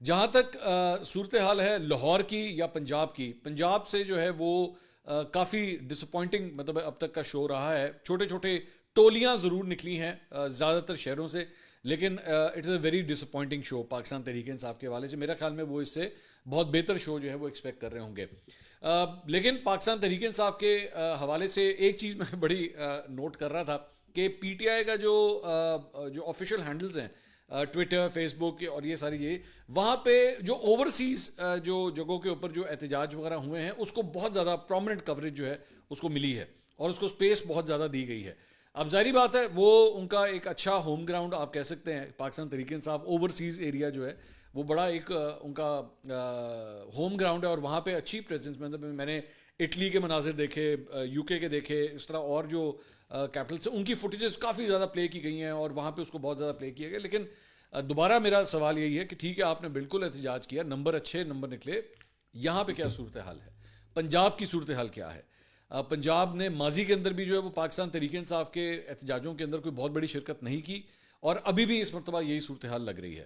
جہاں تک صورتحال ہے لاہور کی یا پنجاب کی، پنجاب سے جو ہے وہ کافی ڈس اپوائنٹنگ مطلب اب تک کا شو رہا ہے. چھوٹے چھوٹے ٹولیاں ضرور نکلی ہیں زیادہ تر شہروں سے، لیکن it is a very disappointing show Pakistan Tehreek Insaf کے حوالے سے. میرا خیال میں وہ اس سے بہت بہتر شو جو ہے وہ ایکسپیکٹ کر رہے ہوں گے. لیکن پاکستان تحریک انصاف کے حوالے سے ایک چیز میں بڑی نوٹ کر رہا تھا کہ پی ٹی آئی کا جو آفیشیل ہینڈلز ہیں ٹویٹر، فیس بک اور یہ ساری، یہ وہاں پہ جو اوورسیز جو جگہوں کے اوپر جو احتجاج وغیرہ ہوئے ہیں اس کو بہت زیادہ پرومننٹ کوریج جو ہے اس کو ملی ہے اور اس کو سپیس بہت زیادہ دی گئی ہے. اب ظاہری بات ہے وہ ان کا ایک اچھا ہوم گراؤنڈ آپ کہہ سکتے ہیں. پاکستان تحریک انصاف اوورسیز ایریا جو ہے وہ بڑا ایک ان کا ہوم گراؤنڈ ہے اور وہاں پہ اچھی پریزنس. مطلب میں نے اٹلی کے مناظر دیکھے، یو کے دیکھے، اس طرح اور جو کیپٹلس ہیں ان کی فوٹیجز کافی زیادہ پلے کی گئی ہیں اور وہاں پہ اس کو بہت زیادہ پلے کیا گیا. لیکن دوبارہ میرا سوال یہی ہے کہ ٹھیک ہے آپ نے بالکل احتجاج کیا، نمبر اچھے نمبر نکلے، یہاں پہ کیا صورتحال ہے؟ پنجاب کی صورتحال کیا ہے؟ پنجاب نے ماضی کے اندر بھی جو ہے وہ پاکستان تحریک انصاف کے احتجاجوں کے اندر کوئی بہت بڑی شرکت نہیں کی اور ابھی بھی اس مرتبہ یہی صورتحال لگ رہی ہے.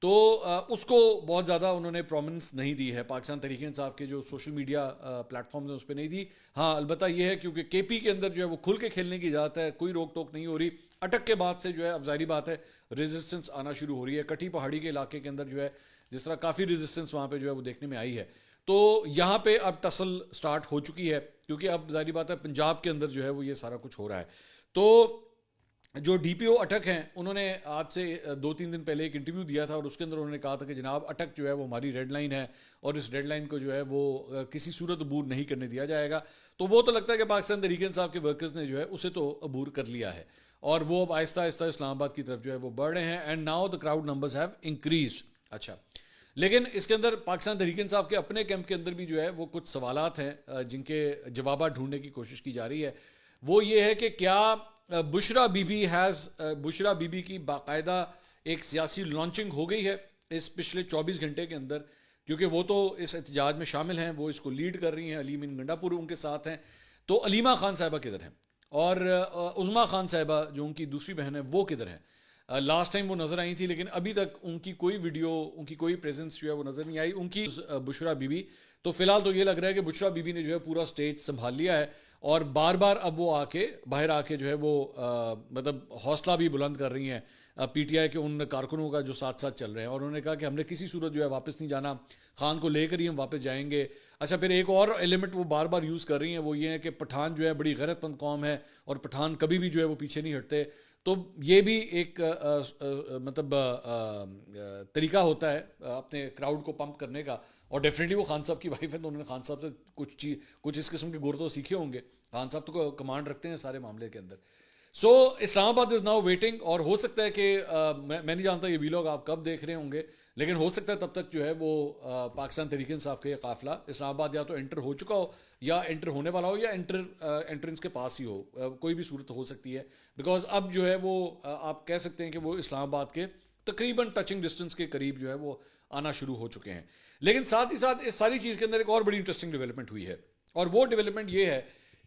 تو اس کو بہت زیادہ انہوں نے پرومننس نہیں دی ہے پاکستان تحریک انصاف کے جو سوشل میڈیا پلیٹ فارمز ہیں اس پہ نہیں دی. ہاں البتہ یہ ہے کیونکہ کے پی کے اندر جو ہے وہ کھل کے کھیلنے کی اجازت ہے، کوئی روک ٹوک نہیں ہو رہی. اٹک کے بعد سے جو ہے اب ظاہری بات ہے ریزسٹنس آنا شروع ہو رہی ہے. کٹھی پہاڑی کے علاقے کے اندر جو ہے جس طرح کافی ریزسٹنس وہاں پہ جو ہے وہ دیکھنے میں آئی ہے. تو یہاں پہ اب ٹسل سٹارٹ ہو چکی ہے کیونکہ اب ظاہری بات ہے پنجاب کے اندر جو ہے وہ یہ سارا کچھ ہو رہا ہے. تو جو ڈی پی او اٹک ہیں انہوں نے آج سے 2-3 دن پہلے ایک انٹرویو دیا تھا اور اس کے اندر انہوں نے کہا تھا کہ جناب اٹک جو ہے وہ ہماری ریڈ لائن ہے اور اس ریڈ لائن کو جو ہے وہ کسی صورت عبور نہیں کرنے دیا جائے گا. تو وہ تو لگتا ہے کہ پاکستان تحریک انصاف کے ورکرز نے جو ہے اسے تو عبور کر لیا ہے اور وہ اب آہستہ آہستہ اسلام آباد کی طرف جو ہے وہ بڑھ رہے ہیں. And now the crowd numbers have increase. اچھا، لیکن اس کے اندر پاکستان تحریک انصاف کے اپنے کیمپ کے اندر بھی جو ہے وہ کچھ سوالات ہیں جن کے جوابات ڈھونڈنے کی کوشش کی جا رہی ہے. وہ یہ ہے کہ کیا بشرا بی بی کی باقاعدہ ایک سیاسی لانچنگ ہو گئی ہے اس پچھلے 24 گھنٹے کے اندر، کیونکہ وہ تو اس احتجاج میں شامل ہیں، وہ اس کو لیڈ کر رہی ہیں. علیم گنڈا پور ان کے ساتھ ہیں. تو علیمہ خان صاحبہ کدھر ہیں اور عظمیٰ خان صاحبہ جو ان کی دوسری بہن ہے وہ کدھر ہیں؟ لاسٹ ٹائم وہ نظر آئی تھی لیکن ابھی تک ان کی کوئی ویڈیو، ان کی کوئی پریزنس جو ہے وہ نظر نہیں آئی. ان کی بشرا بی بی تو فی الحال تو یہ لگ رہا ہے کہ بشرا بی بی نے جو ہے پورا سٹیج سنبھال لیا ہے اور بار بار اب وہ باہر آ کے جو ہے وہ مطلب حوصلہ بھی بلند کر رہی ہیں پی ٹی آئی کے ان کارکنوں کا جو ساتھ ساتھ چل رہے ہیں. اور انہوں نے کہا کہ ہم نے کسی صورت جو ہے واپس نہیں جانا، خان کو لے کر ہی ہم واپس جائیں گے. اچھا، پھر ایک اور ایلیمنٹ وہ بار بار یوز کر رہی ہیں، وہ یہ ہے کہ پٹھان جو ہے بڑی غیرت مند قوم ہے اور پٹھان کبھی بھی جو ہے وہ پیچھے نہیں ہٹتے. تو یہ بھی ایک مطلب طریقہ ہوتا ہے اپنے کراؤڈ کو پمپ کرنے کا. اور ڈیفینیٹلی وہ خان صاحب کی وائف ہے تو انہوں نے خان صاحب سے کچھ اس قسم کے گر تو سیکھے ہوں گے. خان صاحب تو کمانڈ رکھتے ہیں سارے معاملے کے اندر. سو اسلام آباد از ناؤ ویٹنگ. اور ہو سکتا ہے کہ میں نہیں جانتا یہ ویلاگ آپ کب دیکھ رہے ہوں گے، لیکن ہو سکتا ہے تب تک جو ہے وہ پاکستان تحریک انصاف کا یہ قافلہ اسلام آباد یا تو انٹر ہو چکا ہو یا انٹر ہونے والا ہو یا انٹرنس کے پاس ہی ہو. کوئی بھی صورت ہو سکتی ہے بیکاز اب جو ہے وہ آپ کہہ سکتے ہیں کہ وہ اسلام آباد کے تقریباً ٹچنگ ڈسٹنس کے قریب جو ہے وہ آنا شروع ہو چکے ہیں. لیکن ساتھ ہی ساتھ اس ساری چیز کے اندر ایک اور بڑی انٹرسٹنگ ڈیولپمنٹ ہوئی ہے اور وہ ڈیولپمنٹ یہ ہے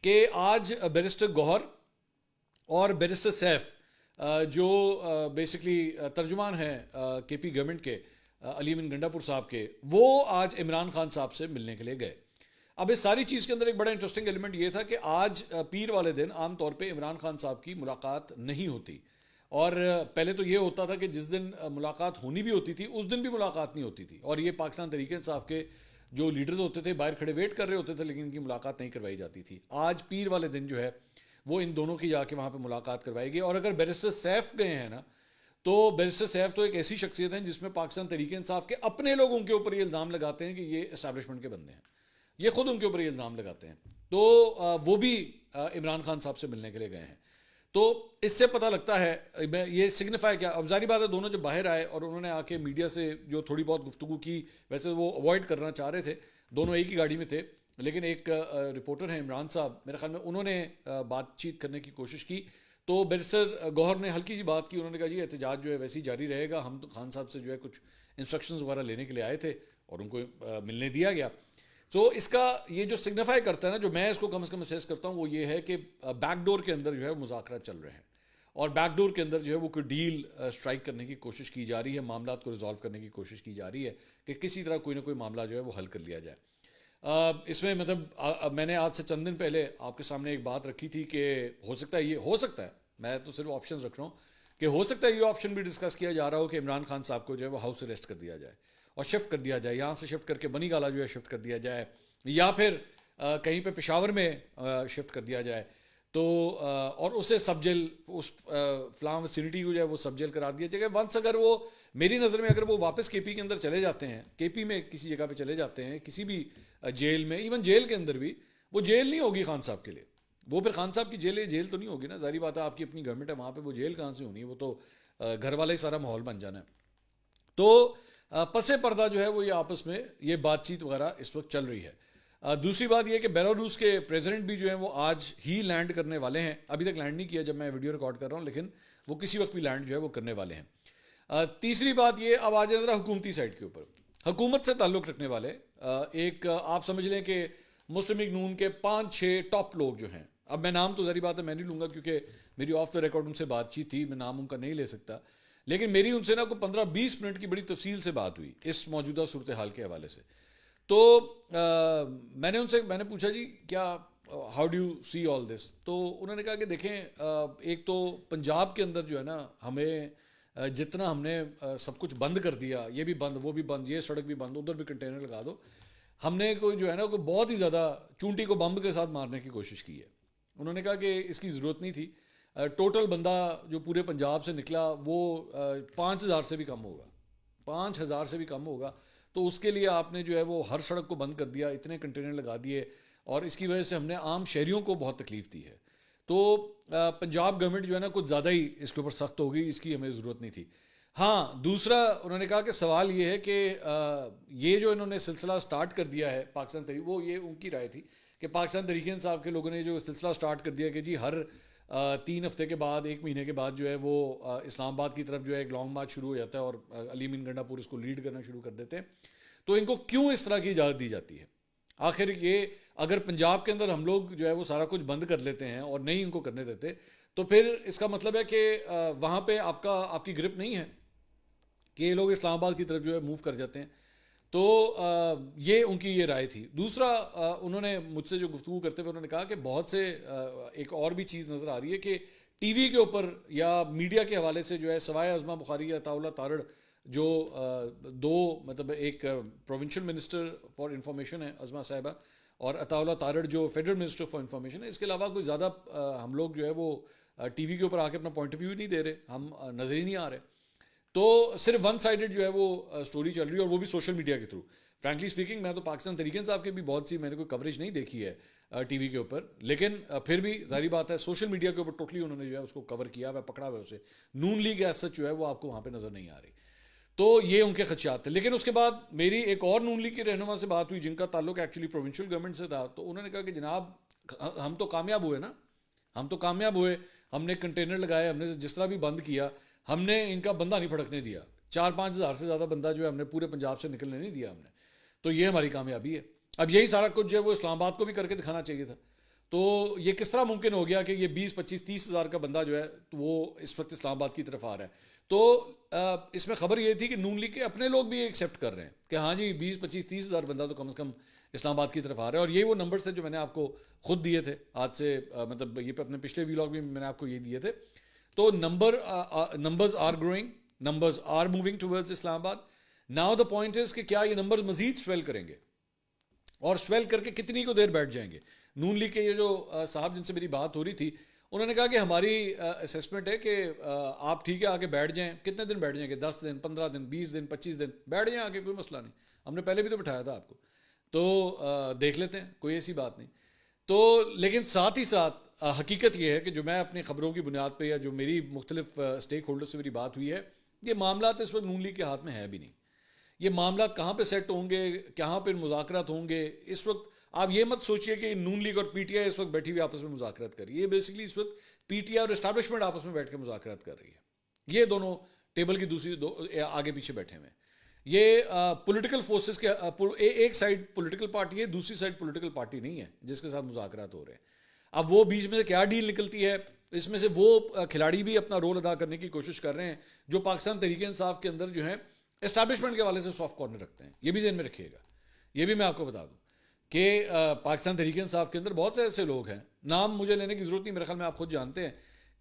کہ آج بیرسٹر گوہر اور بیرسٹر سیف جو بیسکلی ترجمان ہیں کے پی گورنمنٹ کے، علیم گنڈا پور صاحب کے، وہ آج عمران خان صاحب سے ملنے کے لیے گئے. اب اس ساری چیز کے اندر ایک بڑا انٹرسٹنگ ایلیمنٹ یہ تھا کہ آج پیر والے دن عام طور پہ عمران خان صاحب کی ملاقات نہیں ہوتی. اور پہلے تو یہ ہوتا تھا کہ جس دن ملاقات ہونی بھی ہوتی تھی اس دن بھی ملاقات نہیں ہوتی تھی اور یہ پاکستان تحریک انصاف کے جو لیڈرز ہوتے تھے باہر کھڑے ویٹ کر رہے ہوتے تھے لیکن ان کی ملاقات نہیں کروائی جاتی تھی. آج پیر والے دن جو ہے وہ ان دونوں کی جا کے وہاں پہ ملاقات کروائی گئی. اور اگر بیرسٹر سیف گئے ہیں نا تو بیرسٹر سیف تو ایک ایسی شخصیت ہیں جس میں پاکستان تحریک انصاف کے اپنے لوگ ان کے اوپر یہ الزام لگاتے ہیں کہ یہ اسٹیبلشمنٹ کے بندے ہیں، یہ خود ان کے اوپر یہ الزام لگاتے ہیں. تو وہ بھی عمران خان صاحب سے ملنے کے لیے گئے ہیں. تو اس سے پتہ لگتا ہے یہ سگنیفائی کیا. اب ظاہری بات ہے دونوں جب باہر آئے اور انہوں نے آ کے میڈیا سے جو تھوڑی بہت گفتگو کی، ویسے وہ اوائڈ کرنا چاہ رہے تھے، دونوں ایک ہی گاڑی میں تھے، لیکن ایک رپورٹر ہیں عمران صاحب، میرے خیال میں انہوں نے بات چیت کرنے کی کوشش کی. تو بیرسٹر گوہر نے ہلکی سی بات کی، انہوں نے کہا جی احتجاج جو ہے ویسے ہی جاری رہے گا، ہم خان صاحب سے جو ہے کچھ انسٹرکشنز وغیرہ لینے کے لیے آئے تھے اور ان کو ملنے دیا گیا. تو اس کا یہ جو سگنیفائی کرتا ہے نا، جو میں اس کو کم از کم اسیس کرتا ہوں وہ یہ ہے کہ بیک ڈور کے اندر جو ہے مذاکرات چل رہے ہیں اور بیک ڈور کے اندر جو ہے وہ کوئی ڈیل اسٹرائک کرنے کی کوشش کی جا رہی ہے, معاملات کو ریزالو کرنے کی کوشش کی جا رہی ہے کہ کسی طرح کوئی نہ کوئی معاملہ جو ہے وہ حل کر لیا جائے. اس میں مطلب میں نے آج سے چند دن پہلے آپ کے سامنے ایک بات رکھی تھی کہ ہو سکتا ہے, میں تو صرف آپشنز رکھ رہا ہوں کہ ہو سکتا ہے یہ آپشن بھی ڈسکس کیا جا رہا ہو کہ عمران خان صاحب کو جو ہے وہ ہاؤس اریسٹ کر دیا جائے اور شفٹ کر دیا جائے, یہاں سے شفٹ کر کے بنی گالا جو ہے شفٹ کر دیا جائے, یا پھر کہیں پہ پشاور میں شفٹ کر دیا جائے تو اور اسے سب جیل, اس فلاں ویسینٹی کو جو ہے وہ سب جیل قرار دیا جائے. ونس اگر وہ میری نظر میں اگر وہ واپس کے پی کے اندر چلے جاتے ہیں, کے پی میں کسی جگہ پہ چلے جاتے ہیں, کسی بھی جیل میں, ایون جیل کے اندر بھی وہ جیل نہیں ہوگی خان صاحب کے لیے, وہ پھر خان صاحب کی جیل تو نہیں ہوگی نا, ظاہری بات ہے آپ کی اپنی گورنمنٹ ہے وہاں پہ, وہ جیل کہاں سے ہونی ہے, وہ تو گھر والا ہی سارا ماحول بن جانا ہے. تو پس پردہ جو ہے وہ یہ آپس میں یہ بات چیت وغیرہ اس وقت چل رہی ہے. دوسری بات یہ کہ بیلاروس کے پریزیڈنٹ بھی جو ہیں وہ آج ہی لینڈ کرنے والے ہیں, ابھی تک لینڈ نہیں کیا جب میں ویڈیو ریکارڈ کر رہا ہوں, لیکن وہ کسی وقت بھی لینڈ جو ہے وہ کرنے والے ہیں. تیسری بات یہ, اب آ جائے ذرا حکومتی سائڈ کے اوپر, حکومت سے تعلق رکھنے والے ایک آپ سمجھ لیں کہ مسلم لیگ نون کے 5-6 ٹاپ لوگ جو ہیں, اب میں نام تو ذری بات ہے میں نہیں لوں گا کیونکہ میری آف دا ریکارڈ ان سے بات چیت تھی, میں نام ان کا نہیں لے سکتا, لیکن میری ان سے نا کوئی 15-20 منٹ کی بڑی تفصیل سے بات ہوئی اس موجودہ صورتحال کے حوالے سے. تو میں نے پوچھا جی کیا ہاؤ ڈو یو سی آل دس, تو انہوں نے کہا کہ دیکھیں ایک تو پنجاب کے اندر جو ہے نا ہمیں جتنا ہم نے سب کچھ بند کر دیا, یہ بھی بند وہ بھی بند, یہ سڑک بھی بند, ادھر بھی کنٹینر لگا دو, ہم نے کوئی جو ہے نا کوئی بہت ہی زیادہ چونٹی کو بمب کے ساتھ مارنے کی کوشش کی ہے. انہوں نے کہا کہ اس کی ضرورت نہیں تھی, ٹوٹل بندہ جو پورے پنجاب سے نکلا وہ 5,000 سے بھی کم ہوگا, 5,000 سے بھی کم ہوگا, تو اس کے لیے آپ نے جو ہے وہ ہر سڑک کو بند کر دیا, اتنے کنٹینر لگا دیے, اور اس کی وجہ سے ہم نے عام شہریوں کو بہت تکلیف دی ہے. تو پنجاب گورنمنٹ جو ہے نا کچھ زیادہ ہی اس کے اوپر سخت ہو گئی, اس کی ہمیں ضرورت نہیں تھی. ہاں دوسرا انہوں نے کہا کہ سوال یہ ہے کہ یہ جو انہوں نے سلسلہ سٹارٹ کر دیا ہے پاکستان تحریک, وہ یہ ان کی رائے تھی کہ پاکستان تحریک انصاف کے لوگوں نے جو سلسلہ سٹارٹ کر دیا کہ جی ہر 3 ہفتے کے بعد 1 مہینے کے بعد جو ہے وہ اسلام آباد کی طرف جو ہے ایک لانگ مارچ شروع ہو جاتا ہے اور علی امین گنڈا پور اس کو لیڈ کرنا شروع کر دیتے ہیں, تو ان کو کیوں اس طرح کی اجازت دی جاتی ہے؟ آخر یہ اگر پنجاب کے اندر ہم لوگ جو ہے وہ سارا کچھ بند کر لیتے ہیں اور نہیں ان کو کرنے دیتے, تو پھر اس کا مطلب ہے کہ وہاں پہ آپ کی گرپ نہیں ہے کہ یہ لوگ اسلام آباد کی طرف جو ہے موو کر جاتے ہیں. تو یہ ان کی یہ رائے تھی. دوسرا انہوں نے مجھ سے جو گفتگو کرتے ہوئے انہوں نے کہا کہ بہت سے ایک اور بھی چیز نظر آ رہی ہے کہ ٹی وی کے اوپر یا میڈیا کے حوالے سے جو ہے سوائے عظمہ بخاری یا عطاء اللہ تارڑ جو دو مطلب ایک پروونشل منسٹر فار انفارمیشن ہے عظمہ صاحبہ, اور عطاء اللہ تارڑ جو فیڈرل منسٹر فار انفارمیشن ہے, اس کے علاوہ کوئی زیادہ ہم لوگ جو ہے وہ ٹی وی کے اوپر آ کے اپنا پوائنٹ آف ویو نہیں دے رہے, ہم نظر ہی نہیں آ رہے. تو صرف ون سائیڈڈ جو ہے وہ سٹوری چل رہی ہے, اور وہ بھی سوشل میڈیا کے تھرو. فرینکلی اسپیکنگ میں تو پاکستان تحریک انصاف کے بھی بہت سی میں نے کوئی کوریج نہیں دیکھی ہے ٹی وی کے اوپر, لیکن پھر بھی ظاہری بات ہے سوشل میڈیا کے اوپر ٹوٹلی انہوں نے جو ہے اس کو کور کیا ہوا, پکڑا ہوا اسے. نون لیگ ایز سچ جو ہے وہ آپ کو وہاں پہ نظر نہیں آ رہی. تو یہ ان کے خدشات تھے. لیکن اس کے بعد میری ایک اور نون لیگ کے رہنما سے بات ہوئی جن کا تعلق ایکچولی پروونشل گورنمنٹ سے تھا, تو انہوں نے کہا کہ جناب ہم تو کامیاب ہوئے نا, ہم تو کامیاب ہوئے, ہم نے کنٹینر لگائے, ہم نے جس طرح بھی بند کیا, ہم نے ان کا بندہ نہیں پھڑکنے دیا, 4-5 ہزار سے زیادہ بندہ جو ہے ہم نے پورے پنجاب سے نکلنے نہیں دیا ہم نے, تو یہ ہماری کامیابی ہے. اب یہی سارا کچھ جو ہے وہ اسلام آباد کو بھی کر کے دکھانا چاہیے تھا. تو یہ کس طرح ممکن ہو گیا کہ یہ 20-25-30 ہزار کا بندہ جو ہے وہ اس وقت اسلام آباد کی طرف آ رہا ہے؟ تو اس میں خبر یہ تھی کہ نون لیگ کے اپنے لوگ بھی ایکسیپٹ کر رہے ہیں کہ ہاں جی 20-25-30 ہزار بندہ تو کم از کم اسلام آباد کی طرف آ رہا ہے. اور یہ وہ نمبرز تھے جو میں نے آپ کو خود دیے تھے آج سے, مطلب یہ اپنے پچھلے ویلاگ میں میں نے آپ کو یہ دیے تھے. تو numbers are growing, numbers are moving towards Islamabad. Now the point is کہ کیا یہ نمبرز مزید سویل کریں گے, اور سویل کر کے کتنی کو دیر بیٹھ جائیں گے؟ نون لیگ کے یہ جو صاحب جن سے میری بات ہو رہی تھی انہوں نے کہا کہ ہماری اسیسمنٹ ہے کہ آپ ٹھیک ہے آگے بیٹھ جائیں. کتنے دن بیٹھ جائیں گے؟ 10 دن, 15 دن, 20 دن, 25 دن بیٹھ جائیں آگے, کوئی مسئلہ نہیں. ہم نے پہلے بھی تو بٹھایا تھا آپ کو, تو دیکھ لیتے ہیں, کوئی ایسی بات نہیں. تو لیکن ساتھ ہی ساتھ حقیقت یہ ہے کہ جو میں اپنی خبروں کی بنیاد پہ یا جو میری مختلف اسٹیک ہولڈر سے میری بات ہوئی ہے, یہ معاملات اس وقت نون لیگ کے ہاتھ میں ہے بھی نہیں. یہ معاملات کہاں پہ سیٹ ہوں گے, کہاں پہ مذاکرات ہوں گے, اس وقت آپ یہ مت سوچئے کہ نون لیگ اور پی ٹی آئی اس وقت بیٹھی ہوئی آپس میں مذاکرات کر رہی ہے. یہ بیسکلی اس وقت پی ٹی آئی اور اسٹیبلشمنٹ آپس میں بیٹھ کے مذاکرات کر رہی ہے. یہ دونوں ٹیبل کی دوسری آگے پیچھے بیٹھے ہوئے ہیں. یہ پولیٹیکل فورسز کے ایک سائڈ پولیٹیکل پارٹی ہے, دوسری سائڈ پولیٹیکل پارٹی نہیں ہے جس کے ساتھ مذاکرات ہو رہے ہیں. اب وہ بیچ میں سے کیا ڈیل نکلتی ہے اس میں سے وہ کھلاڑی بھی اپنا رول ادا کرنے کی کوشش کر رہے ہیں جو پاکستان تحریک انصاف کے اندر جو ہیں اسٹیبلشمنٹ کے حوالے سے سافٹ کارنر رکھتے ہیں. یہ بھی ذہن میں رکھیے گا. یہ بھی میں آپ کو بتا دوں کہ پاکستان تحریک انصاف کے اندر بہت سے ایسے لوگ ہیں, نام مجھے لینے کی ضرورت نہیں, میرے خیال میں آپ خود جانتے ہیں,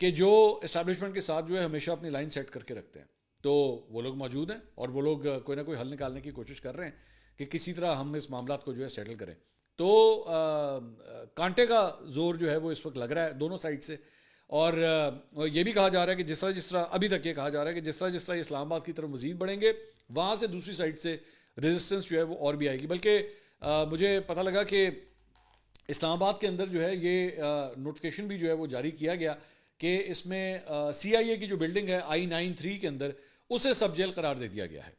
کہ جو اسٹیبلشمنٹ کے ساتھ جو ہے ہمیشہ اپنی لائن سیٹ کر کے رکھتے ہیں. تو وہ لوگ موجود ہیں اور وہ لوگ کوئی نہ کوئی حل نکالنے کی کوشش کر رہے ہیں کہ کسی طرح ہم اس معاملات کو جو ہے سیٹل کریں. تو کانٹے کا زور جو ہے وہ اس وقت لگ رہا ہے دونوں سائڈ سے, اور یہ بھی کہا جا رہا ہے کہ جس طرح ابھی تک یہ کہا جا رہا ہے کہ جس طرح اسلام آباد کی طرف مزید بڑھیں گے, وہاں سے دوسری سائڈ سے ریزسٹنس جو ہے وہ اور بھی آئے گی. بلکہ مجھے پتہ لگا کہ اسلام آباد کے اندر جو ہے یہ نوٹیفکیشن بھی جو ہے وہ جاری کیا گیا کہ اس میں CIA کی جو بلڈنگ ہے I-93 کے اندر اسے سب جیل قرار دے دیا گیا ہے,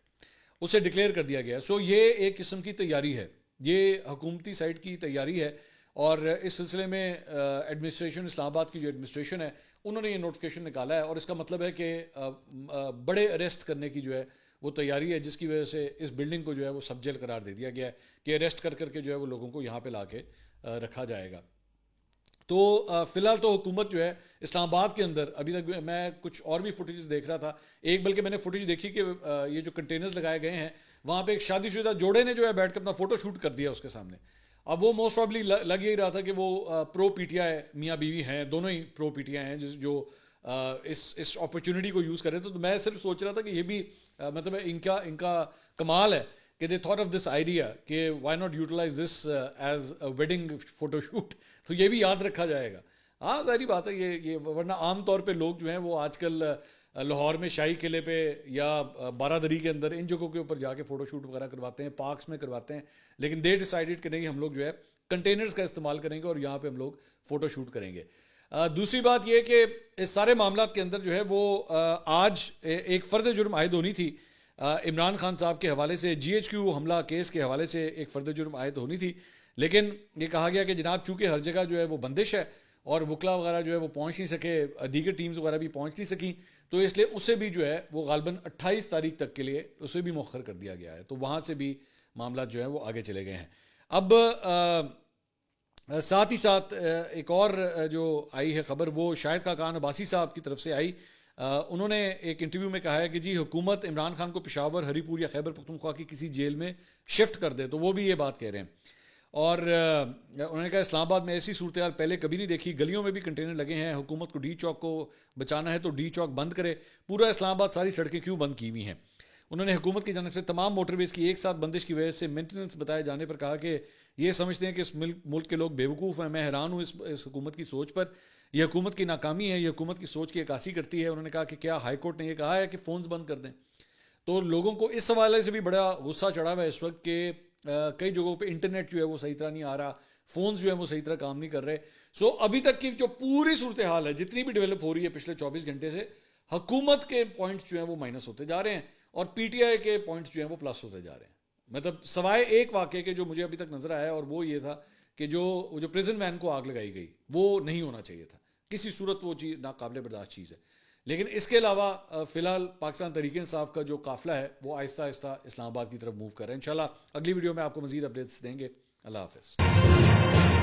اسے ڈکلیئر کر دیا گیا ہے. سو یہ ایک قسم کی تیاری ہے, یہ حکومتی سائٹ کی تیاری ہے, اور اس سلسلے میں ایڈمنسٹریشن اسلام آباد کی جو ایڈمنسٹریشن ہے انہوں نے یہ نوٹیفکیشن نکالا ہے, اور اس کا مطلب ہے کہ بڑے اریسٹ کرنے کی جو ہے وہ تیاری ہے, جس کی وجہ سے اس بلڈنگ کو جو ہے وہ سب جیل قرار دے دیا گیا ہے کہ اریسٹ کر کے جو ہے وہ لوگوں کو یہاں پہ لا کے رکھا جائے گا. تو فی الحال تو حکومت جو ہے اسلام آباد کے اندر, ابھی تک میں کچھ اور بھی فوٹیجز دیکھ رہا تھا, ایک بلکہ میں نے فوٹیج دیکھی کہ یہ جو کنٹینرز لگائے گئے ہیں وہاں پہ ایک شادی شدہ جوڑے نے جو ہے بیٹھ کے اپنا فوٹو شوٹ کر دیا اس کے سامنے. اب وہ موسٹ پرابلی لگ یہی رہا تھا کہ وہ پرو PTI میاں بیوی ہیں, دونوں ہی پرو PTI ہیں جو اس اپرچونٹی کو یوز کر رہے تھے. تو میں صرف سوچ رہا تھا کہ یہ بھی مطلب ان کا کمال ہے کہ they thought of this idea کہ why not utilise this as a wedding photo shoot. تو یہ بھی یاد رکھا جائے گا. ہاں ظاہری بات ہے یہ ورنہ عام طور پہ لوگ جو ہیں وہ آج کل لاہور میں شاہی قلعے پہ یا بارادری کے اندر ان جگہوں کے اوپر جا کے فوٹو شوٹ وغیرہ کرواتے ہیں, پارکس میں کرواتے ہیں, لیکن دے ڈیسائیڈڈ کہ نہیں ہم لوگ جو ہے کنٹینرز کا استعمال کریں گے اور یہاں پہ ہم لوگ فوٹو شوٹ کریں گے. دوسری بات یہ کہ اس سارے معاملات کے اندر جو ہے وہ آج ایک فرد جرم عائد ہونی تھی عمران خان صاحب کے حوالے سے, GHQ حملہ کیس کے حوالے سے ایک فرد جرم عائد ہونی تھی, لیکن یہ کہا گیا کہ جناب چونکہ ہر جگہ جو ہے وہ بندش ہے اور وکلا وغیرہ جو ہے وہ پہنچ نہیں سکے, دیگر ٹیمز وغیرہ بھی پہنچ نہیں سکیں, تو اس لیے اسے بھی جو ہے وہ غالباً 28 تاریخ تک کے لیے اسے بھی مؤخر کر دیا گیا ہے. تو وہاں سے بھی معاملات جو ہیں وہ آگے چلے گئے ہیں. اب ساتھ ہی ساتھ ایک اور جو آئی ہے خبر وہ شاہد خاقان عباسی صاحب کی طرف سے آئی. انہوں نے ایک انٹرویو میں کہا ہے کہ جی حکومت عمران خان کو پشاور, ہری پور یا خیبر پختونخوا کی کسی جیل میں شفٹ کر دے. تو وہ بھی یہ بات کہہ رہے ہیں, اور انہوں نے کہا اسلام آباد میں ایسی صورتحال پہلے کبھی نہیں دیکھی, گلیوں میں بھی کنٹینر لگے ہیں, حکومت کو ڈی چوک کو بچانا ہے تو ڈی چوک بند کرے, پورا اسلام آباد ساری سڑکیں کیوں بند کی ہوئی ہیں. انہوں نے حکومت کی جانب سے تمام موٹر ویز کی ایک ساتھ بندش کی وجہ سے مینٹیننس بتائے جانے پر کہا کہ یہ سمجھتے ہیں کہ اس ملک کے لوگ بیوقوف ہیں. میں حیران ہوں اس حکومت کی سوچ پر, یہ حکومت کی ناکامی ہے, یہ حکومت کی سوچ کی عکاسی کرتی ہے. انہوں نے کہا کہ کیا ہائی کورٹ نے یہ کہا ہے کہ فونز بند کر دیں. تو لوگوں کو اس حوالے سے بھی بڑا غصہ چڑھا ہوا ہے اس وقت کہ کئی جگہوں پہ انٹرنیٹ جو ہے وہ صحیح طرح نہیں آ رہا, فونز جو ہے وہ صحیح طرح کام نہیں کر رہے. سو ابھی تک کی جو پوری صورتحال ہے جتنی بھی ڈیولپ ہو رہی ہے پچھلے 24 گھنٹے سے, حکومت کے پوائنٹس جو ہیں وہ مائنس ہوتے جا رہے ہیں اور PTI کے پوائنٹس جو ہیں وہ پلس ہوتے جا رہے ہیں. مطلب سوائے ایک واقعے کے جو مجھے ابھی تک نظر آیا, اور وہ یہ تھا کہ جو پریزن وین کو آگ لگائی گئی وہ نہیں ہونا چاہیے تھا, کسی صورت وہ چیز ناقابل برداشت چیز ہے. لیکن اس کے علاوہ فی الحال پاکستان تحریک انصاف کا جو قافلہ ہے وہ آہستہ آہستہ اسلام آباد کی طرف موو کر رہا ہے. انشاءاللہ اگلی ویڈیو میں آپ کو مزید اپڈیٹس دیں گے. اللہ حافظ.